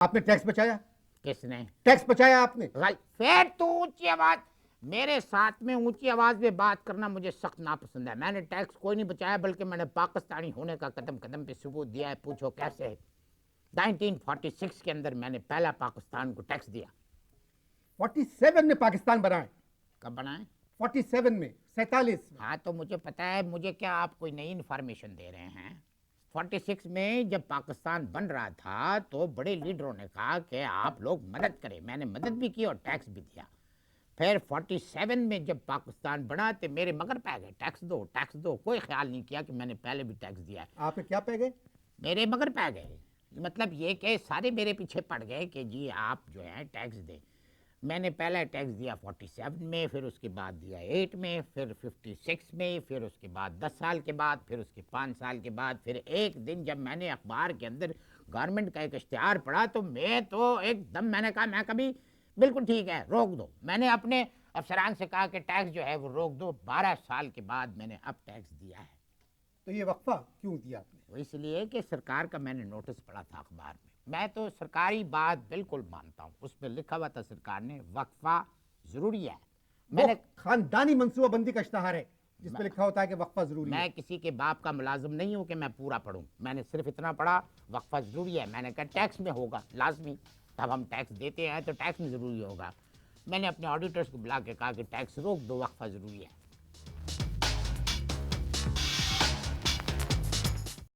آپ نے ٹیکس بچایا؟ کس نے ٹیکس بچایا آپ نے؟ پھر تو اونچی آواز، میرے ساتھ میں اونچی آواز میں بات کرنا مجھے سخت ناپسند ہے. میں نے ٹیکس کوئی نہیں بچایا، بلکہ میں نے پاکستانی ہونے کا قدم قدم پہ ثبوت دیا ہے. پوچھو کیسے؟ 1946 کے اندر میں نے پہلا پاکستان کو ٹیکس دیا. 47 میں پاکستان بنائے؟ کب بنائے؟ 47 میں، 47 میں. ہاں تو مجھے پتا ہے. مجھے کیا آپ کوئی نئی انفارمیشن دے رہے ہیں؟ 46 میں جب پاکستان بن رہا تھا تو بڑے لیڈروں نے کہا کہ آپ لوگ مدد کریں. میں نے مدد بھی کی اور ٹیکس بھی دیا. پھر 47 میں جب پاکستان بنا تو میرے مگر پہ گئے ٹیکس دو ٹیکس دو. کوئی خیال نہیں کیا کہ میں نے پہلے بھی ٹیکس دیا ہے. آپ کے کیا پہ گئے؟ میرے مگر پہ گئے. مطلب یہ کہ سارے میرے پیچھے پڑ گئے کہ جی آپ جو ہے ٹیکس دیں. میں نے پہلا ٹیکس دیا 47 میں، پھر اس کے بعد دیا 8 میں، پھر 56 میں، پھر اس کے بعد 10 سال کے بعد، پھر اس کے 5 سال کے بعد. پھر ایک دن جب میں نے اخبار کے اندر گورنمنٹ کا ایک اشتہار پڑھا تو میں تو ایک دم میں نے کہا میں کبھی بالکل ٹھیک ہے روک دو. میں نے اپنے افسران سے کہا کہ ٹیکس جو ہے وہ روک دو. 12 سال کے بعد میں نے اب ٹیکس دیا ہے. تو یہ وقفہ کیوں دیا آپ نے؟ وہ اس لیے کہ سرکار کا میں نے نوٹس پڑھا تھا اخبار میں. میں تو سرکاری بات بالکل مانتا ہوں. اس پہ لکھا ہوا تھا سرکار نے وقفہ ضروری ہے. میں نے خاندانی منصوبہ بندی کا اشتہار ہے جس پہ لکھا ہوتا ہے کہ وقفہ ضروری ہے. میں کسی کے باپ کا ملازم نہیں ہوں کہ میں پورا پڑھوں. میں نے صرف اتنا پڑھا وقفہ ضروری ہے. میں نے کہا ٹیکس میں ہوگا لازمی. تب ہم ٹیکس دیتے ہیں تو ٹیکس میں ضروری ہوگا. میں نے اپنے آڈیٹرز کو بلا کے کہا کہ ٹیکس روک دو، وقفہ ضروری ہے.